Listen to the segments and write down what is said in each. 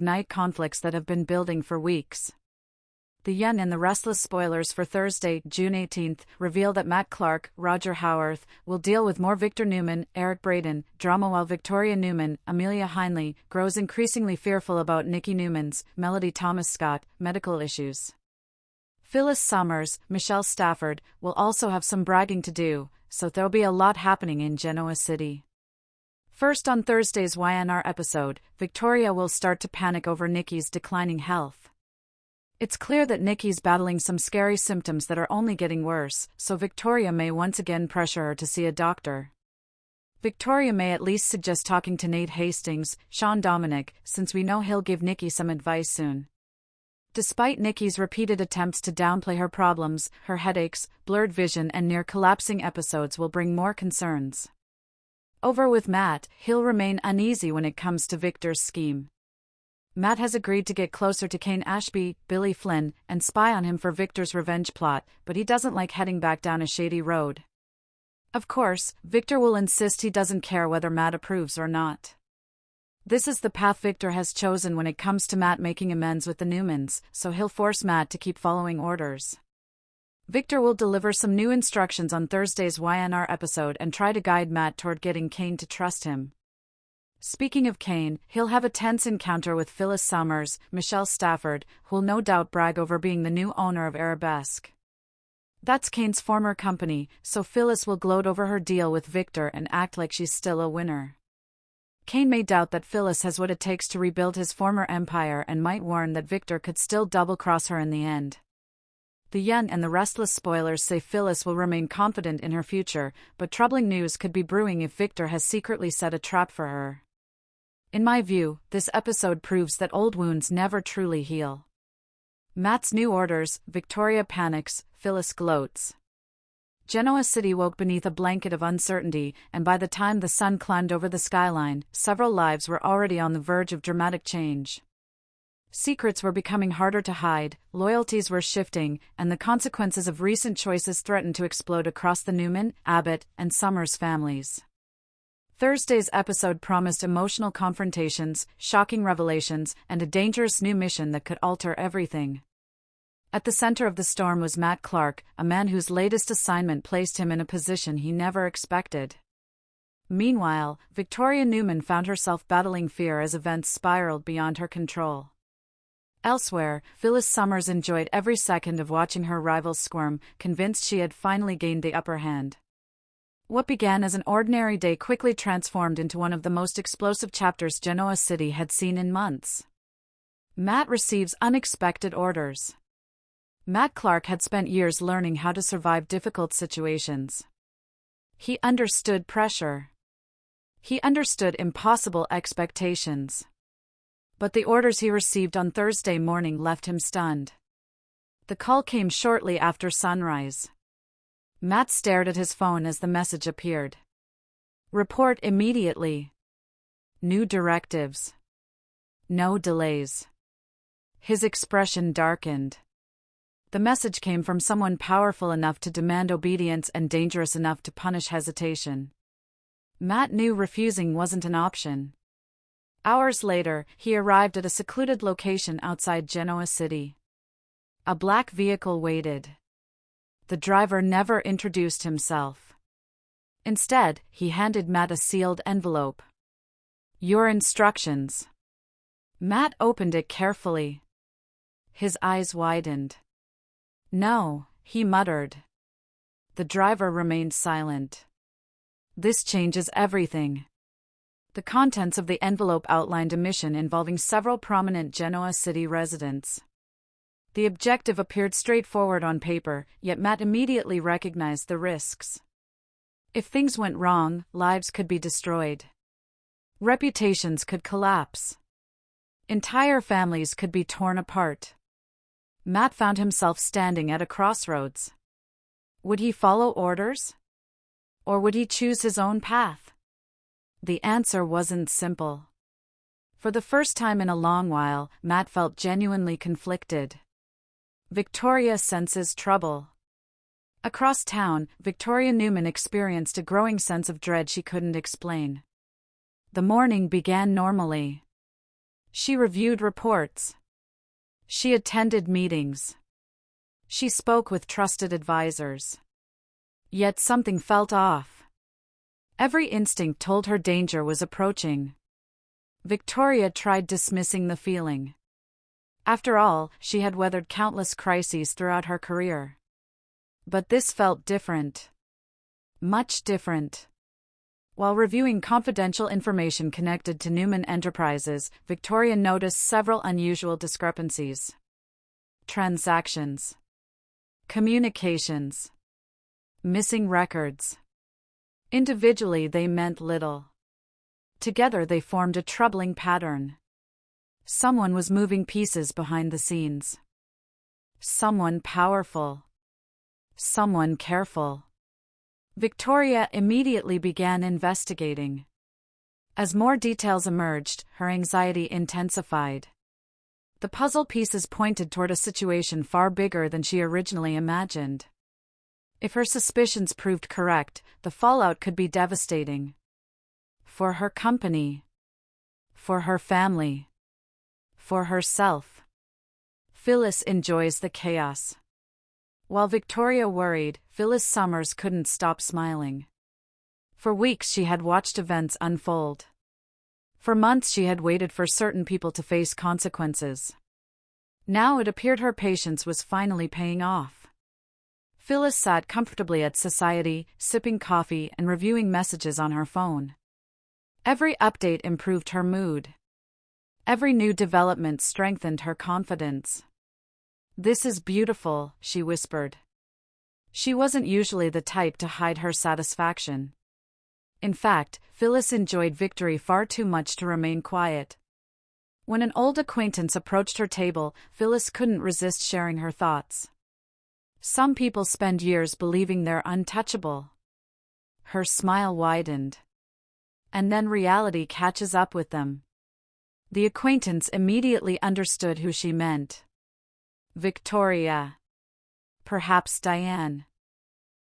ignite conflicts that have been building for weeks. The Yen and the Restless spoilers for Thursday, June 18th, reveal that Matt Clark, Roger Howarth, will deal with more Victor Newman, Eric Braeden, drama while Victoria Newman, Amelia Heinle, grows increasingly fearful about Nikki Newman's, Melody Thomas-Scott, medical issues. Phyllis Summers, Michelle Stafford, will also have some bragging to do, so there'll be a lot happening in Genoa City. First, on Thursday's YNR episode, Victoria will start to panic over Nikki's declining health. It's clear that Nikki's battling some scary symptoms that are only getting worse, so Victoria may once again pressure her to see a doctor. Victoria may at least suggest talking to Nate Hastings, Sean Dominic, since we know he'll give Nikki some advice soon. Despite Nikki's repeated attempts to downplay her problems, her headaches, blurred vision and near-collapsing episodes will bring more concerns. Over with Matt, he'll remain uneasy when it comes to Victor's scheme. Matt has agreed to get closer to Kane Ashby, Billy Flynn, and spy on him for Victor's revenge plot, but he doesn't like heading back down a shady road. Of course, Victor will insist he doesn't care whether Matt approves or not. This is the path Victor has chosen when it comes to Matt making amends with the Newmans, so he'll force Matt to keep following orders. Victor will deliver some new instructions on Thursday's YNR episode and try to guide Matt toward getting Kane to trust him. Speaking of Kane, he'll have a tense encounter with Phyllis Summers, Michelle Stafford, who'll no doubt brag over being the new owner of Arabesque. That's Kane's former company, so Phyllis will gloat over her deal with Victor and act like she's still a winner. Kane may doubt that Phyllis has what it takes to rebuild his former empire and might warn that Victor could still double-cross her in the end. The Yen and the Restless spoilers say Phyllis will remain confident in her future, but troubling news could be brewing if Victor has secretly set a trap for her. In my view, this episode proves that old wounds never truly heal. Matt's new orders, Victoria panics, Phyllis gloats. Genoa City woke beneath a blanket of uncertainty, and by the time the sun climbed over the skyline, several lives were already on the verge of dramatic change. Secrets were becoming harder to hide, loyalties were shifting, and the consequences of recent choices threatened to explode across the Newman, Abbott, and Summers families. Thursday's episode promised emotional confrontations, shocking revelations, and a dangerous new mission that could alter everything. At the center of the storm was Matt Clark, a man whose latest assignment placed him in a position he never expected. Meanwhile, Victoria Newman found herself battling fear as events spiraled beyond her control. Elsewhere, Phyllis Summers enjoyed every second of watching her rivals squirm, convinced she had finally gained the upper hand. What began as an ordinary day quickly transformed into one of the most explosive chapters Genoa City had seen in months. Matt receives unexpected orders. Matt Clark had spent years learning how to survive difficult situations. He understood pressure. He understood impossible expectations. But the orders he received on Thursday morning left him stunned. The call came shortly after sunrise. Matt stared at his phone as the message appeared. Report immediately. New directives. No delays. His expression darkened. The message came from someone powerful enough to demand obedience and dangerous enough to punish hesitation. Matt knew refusing wasn't an option. Hours later, he arrived at a secluded location outside Genoa City. A black vehicle waited. The driver never introduced himself. Instead, he handed Matt a sealed envelope. Your instructions. Matt opened it carefully. His eyes widened. No, he muttered. The driver remained silent. This changes everything. The contents of the envelope outlined a mission involving several prominent Genoa City residents. The objective appeared straightforward on paper, yet Matt immediately recognized the risks. If things went wrong, lives could be destroyed. Reputations could collapse. Entire families could be torn apart. Matt found himself standing at a crossroads. Would he follow orders? Or would he choose his own path? The answer wasn't simple. For the first time in a long while, Matt felt genuinely conflicted. Victoria senses trouble. Across town, Victoria Newman experienced a growing sense of dread she couldn't explain. The morning began normally. She reviewed reports. She attended meetings. She spoke with trusted advisors. Yet something felt off. Every instinct told her danger was approaching. Victoria tried dismissing the feeling. After all, she had weathered countless crises throughout her career. But this felt different. Much different. While reviewing confidential information connected to Newman Enterprises, Victoria noticed several unusual discrepancies. Transactions. Communications. Missing records. Individually, they meant little. Together, they formed a troubling pattern. Someone was moving pieces behind the scenes. Someone powerful. Someone careful. Victoria immediately began investigating. As more details emerged, her anxiety intensified. The puzzle pieces pointed toward a situation far bigger than she originally imagined. If her suspicions proved correct, the fallout could be devastating. For her company. For her family. For herself. Phyllis enjoys the chaos. While Victoria worried, Phyllis Summers couldn't stop smiling. For weeks she had watched events unfold. For months she had waited for certain people to face consequences. Now it appeared her patience was finally paying off. Phyllis sat comfortably at Society, sipping coffee and reviewing messages on her phone. Every update improved her mood. Every new development strengthened her confidence. "This is beautiful," she whispered. She wasn't usually the type to hide her satisfaction. In fact, Phyllis enjoyed victory far too much to remain quiet. When an old acquaintance approached her table, Phyllis couldn't resist sharing her thoughts. Some people spend years believing they're untouchable. Her smile widened. And then reality catches up with them. The acquaintance immediately understood who she meant. Victoria. Perhaps Diane.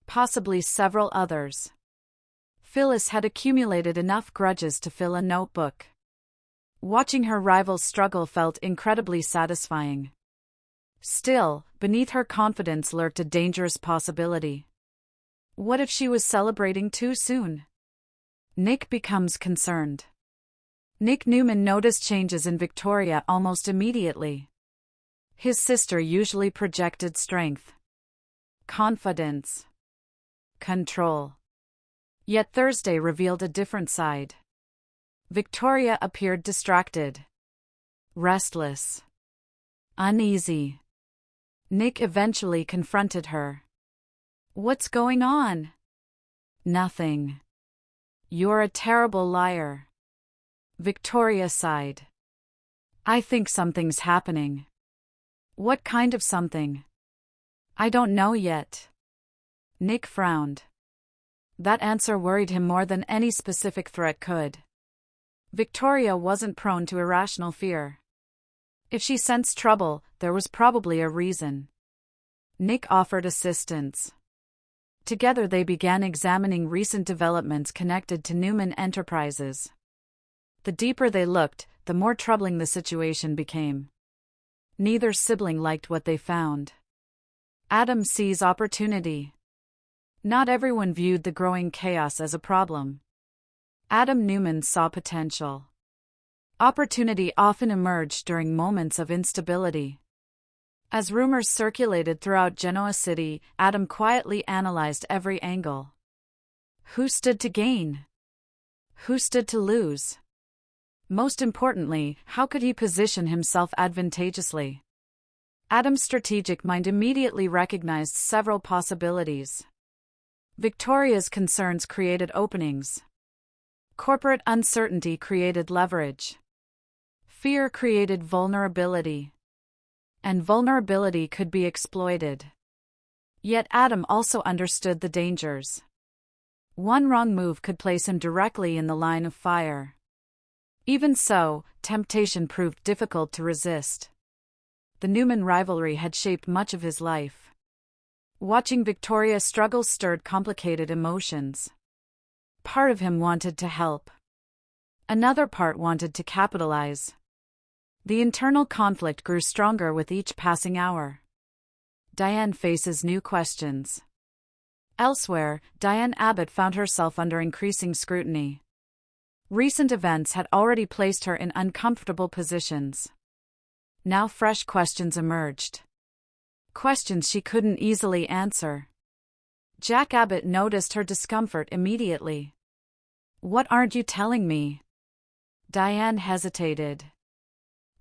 Possibly several others. Phyllis had accumulated enough grudges to fill a notebook. Watching her rivals struggle felt incredibly satisfying. Still, beneath her confidence lurked a dangerous possibility. What if she was celebrating too soon? Nick becomes concerned. Nick Newman noticed changes in Victoria almost immediately. His sister usually projected strength, confidence, control. Yet Thursday revealed a different side. Victoria appeared distracted, restless, uneasy. Nick eventually confronted her. "What's going on?" "Nothing. You're a terrible liar." Victoria sighed. "I think something's happening." "What kind of something?" "I don't know yet." Nick frowned. That answer worried him more than any specific threat could. Victoria wasn't prone to irrational fear. If she sensed trouble, there was probably a reason. Nick offered assistance. Together they began examining recent developments connected to Newman Enterprises. The deeper they looked, the more troubling the situation became. Neither sibling liked what they found. Adam sees opportunity. Not everyone viewed the growing chaos as a problem. Adam Newman saw potential. Opportunity often emerged during moments of instability. As rumors circulated throughout Genoa City, Adam quietly analyzed every angle. Who stood to gain? Who stood to lose? Most importantly, how could he position himself advantageously? Adam's strategic mind immediately recognized several possibilities. Victoria's concerns created openings. Corporate uncertainty created leverage. Fear created vulnerability. And vulnerability could be exploited. Yet Adam also understood the dangers. One wrong move could place him directly in the line of fire. Even so, temptation proved difficult to resist. The Newman rivalry had shaped much of his life. Watching Victoria struggle stirred complicated emotions. Part of him wanted to help. Another part wanted to capitalize. The internal conflict grew stronger with each passing hour. Diane faces new questions. Elsewhere, Diane Abbott found herself under increasing scrutiny. Recent events had already placed her in uncomfortable positions. Now fresh questions emerged. Questions she couldn't easily answer. Jack Abbott noticed her discomfort immediately. "What aren't you telling me?" Diane hesitated.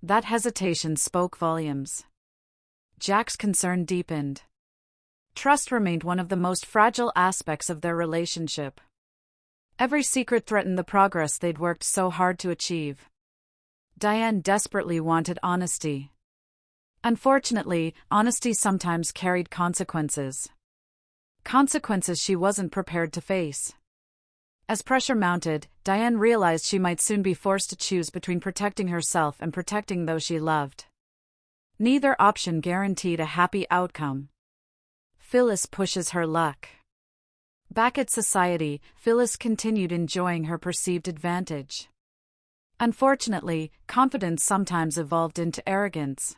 That hesitation spoke volumes. Jack's concern deepened. Trust remained one of the most fragile aspects of their relationship. Every secret threatened the progress they'd worked so hard to achieve. Diane desperately wanted honesty. Unfortunately, honesty sometimes carried consequences. Consequences she wasn't prepared to face. As pressure mounted, Diane realized she might soon be forced to choose between protecting herself and protecting those she loved. Neither option guaranteed a happy outcome. Phyllis pushes her luck. Back at society, Phyllis continued enjoying her perceived advantage. Unfortunately, confidence sometimes evolved into arrogance.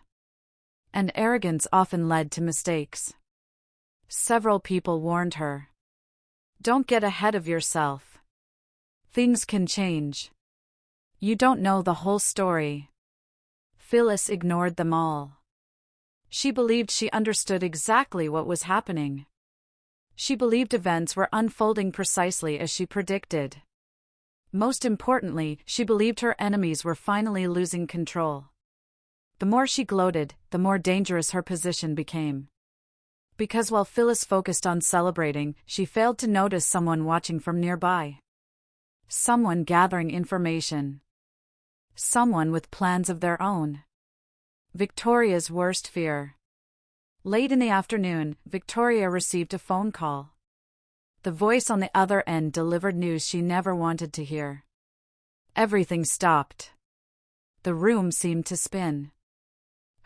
And arrogance often led to mistakes. Several people warned her. "Don't get ahead of yourself. Things can change. You don't know the whole story." Phyllis ignored them all. She believed she understood exactly what was happening. She believed events were unfolding precisely as she predicted. Most importantly, she believed her enemies were finally losing control. The more she gloated, the more dangerous her position became. Because while Phyllis focused on celebrating, she failed to notice someone watching from nearby. Someone gathering information. Someone with plans of their own. Victoria's worst fear. Late in the afternoon, Victoria received a phone call. The voice on the other end delivered news she never wanted to hear. Everything stopped. The room seemed to spin.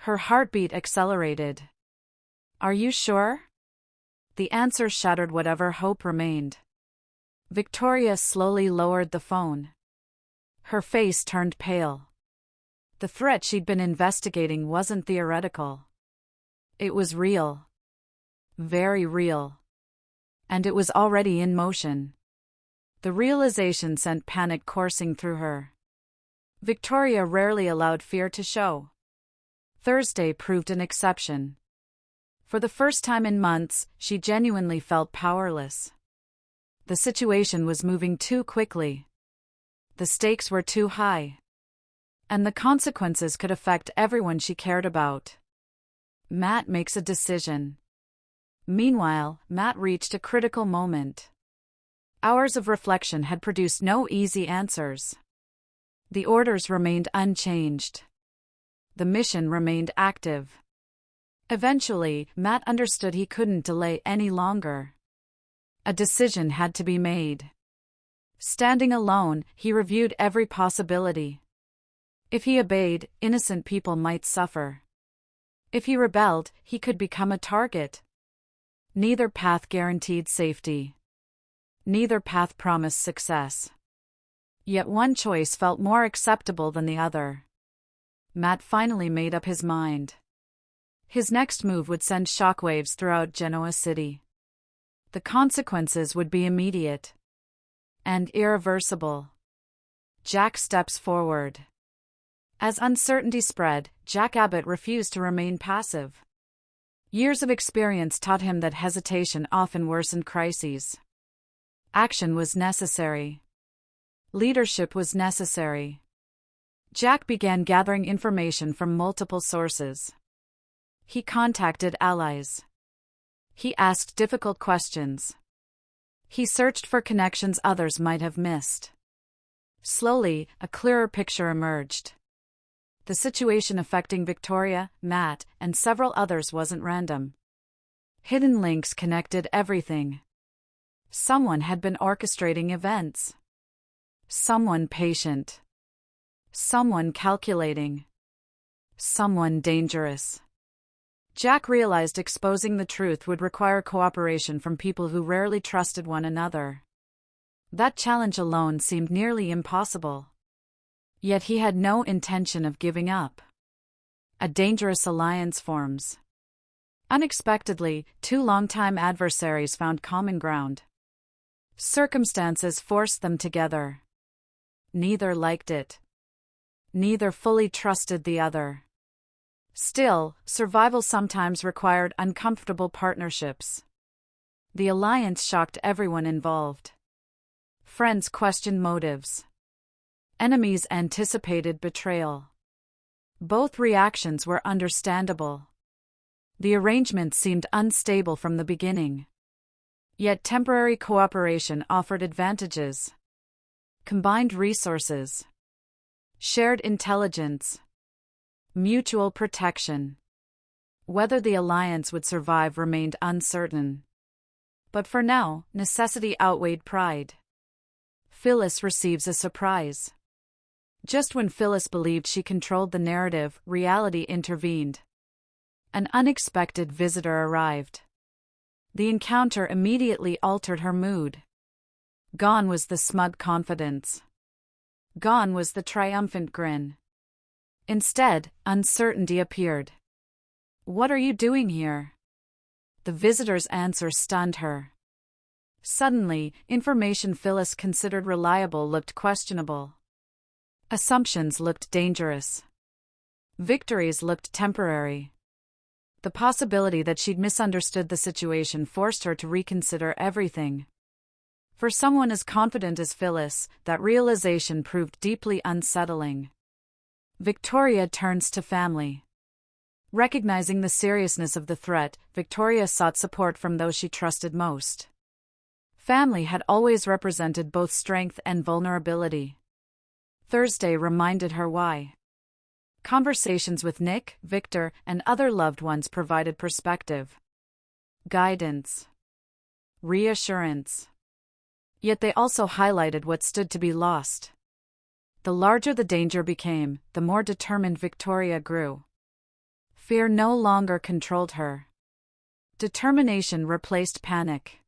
Her heartbeat accelerated. "Are you sure?" The answer shattered whatever hope remained. Victoria slowly lowered the phone. Her face turned pale. The threat she'd been investigating wasn't theoretical. It was real. Very real. And it was already in motion. The realization sent panic coursing through her. Victoria rarely allowed fear to show. Thursday proved an exception. For the first time in months, she genuinely felt powerless. The situation was moving too quickly. The stakes were too high. And the consequences could affect everyone she cared about. Matt makes a decision. Meanwhile, Matt reached a critical moment. Hours of reflection had produced no easy answers. The orders remained unchanged. The mission remained active. Eventually, Matt understood he couldn't delay any longer. A decision had to be made. Standing alone, he reviewed every possibility. If he obeyed, innocent people might suffer. If he rebelled, he could become a target. Neither path guaranteed safety. Neither path promised success. Yet one choice felt more acceptable than the other. Matt finally made up his mind. His next move would send shockwaves throughout Genoa City. The consequences would be immediate. And irreversible. Jack steps forward. As uncertainty spread, Jack Abbott refused to remain passive. Years of experience taught him that hesitation often worsened crises. Action was necessary. Leadership was necessary. Jack began gathering information from multiple sources. He contacted allies. He asked difficult questions. He searched for connections others might have missed. Slowly, a clearer picture emerged. The situation affecting Victoria, Matt, and several others wasn't random. Hidden links connected everything. Someone had been orchestrating events. Someone patient. Someone calculating. Someone dangerous. Jack realized exposing the truth would require cooperation from people who rarely trusted one another. That challenge alone seemed nearly impossible. Yet he had no intention of giving up. A dangerous alliance forms. Unexpectedly, two longtime adversaries found common ground. Circumstances forced them together. Neither liked it. Neither fully trusted the other. Still, survival sometimes required uncomfortable partnerships. The alliance shocked everyone involved. Friends questioned motives. Enemies anticipated betrayal. Both reactions were understandable. The arrangement seemed unstable from the beginning. Yet temporary cooperation offered advantages. Combined resources. Shared intelligence. Mutual protection. Whether the alliance would survive remained uncertain. But for now, necessity outweighed pride. Phyllis receives a surprise. Just when Phyllis believed she controlled the narrative, reality intervened. An unexpected visitor arrived. The encounter immediately altered her mood. Gone was the smug confidence. Gone was the triumphant grin. Instead, uncertainty appeared. "What are you doing here?" The visitor's answer stunned her. Suddenly, information Phyllis considered reliable looked questionable. Assumptions looked dangerous. Victories looked temporary. The possibility that she'd misunderstood the situation forced her to reconsider everything. For someone as confident as Phyllis, that realization proved deeply unsettling. Victoria turns to family. Recognizing the seriousness of the threat, Victoria sought support from those she trusted most. Family had always represented both strength and vulnerability. Thursday reminded her why. Conversations with Nick, Victor, and other loved ones provided perspective. Guidance. Reassurance. Yet they also highlighted what stood to be lost. The larger the danger became, the more determined Victoria grew. Fear no longer controlled her. Determination replaced panic.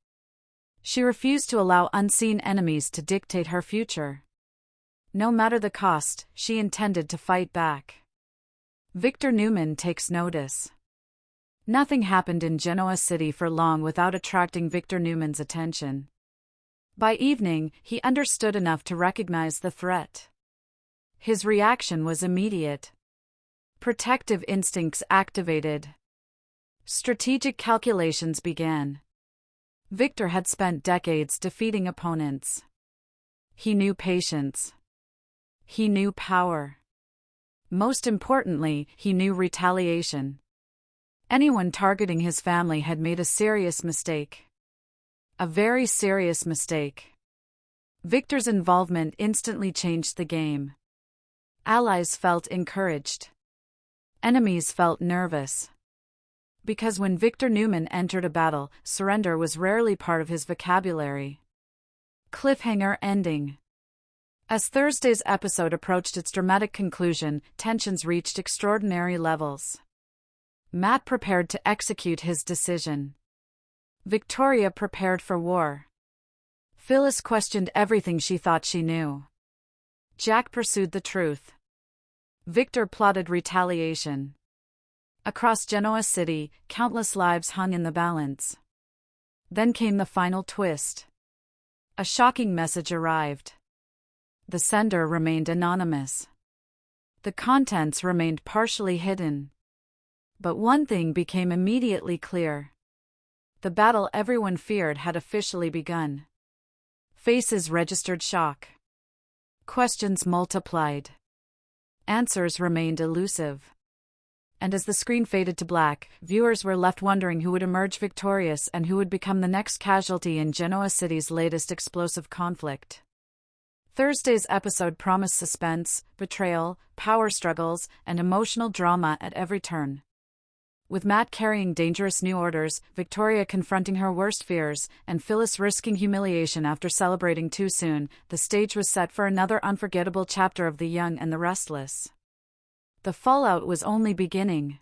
She refused to allow unseen enemies to dictate her future. No matter the cost, she intended to fight back. Victor Newman takes notice. Nothing happened in Genoa City for long without attracting Victor Newman's attention. By evening, he understood enough to recognize the threat. His reaction was immediate. Protective instincts activated. Strategic calculations began. Victor had spent decades defeating opponents. He knew patience. He knew power. Most importantly, he knew retaliation. Anyone targeting his family had made a serious mistake. A very serious mistake. Victor's involvement instantly changed the game. Allies felt encouraged. Enemies felt nervous. Because when Victor Newman entered a battle, surrender was rarely part of his vocabulary. Cliffhanger ending. As Thursday's episode approached its dramatic conclusion, tensions reached extraordinary levels. Matt prepared to execute his decision. Victoria prepared for war. Phyllis questioned everything she thought she knew. Jack pursued the truth. Victor plotted retaliation. Across Genoa City, countless lives hung in the balance. Then came the final twist. A shocking message arrived. The sender remained anonymous. The contents remained partially hidden. But one thing became immediately clear. The battle everyone feared had officially begun. Faces registered shock. Questions multiplied. Answers remained elusive. And as the screen faded to black, viewers were left wondering who would emerge victorious and who would become the next casualty in Genoa City's latest explosive conflict. Thursday's episode promised suspense, betrayal, power struggles, and emotional drama at every turn. With Matt carrying dangerous new orders, Victoria confronting her worst fears, and Phyllis risking humiliation after celebrating too soon, the stage was set for another unforgettable chapter of The Young and the Restless. The fallout was only beginning.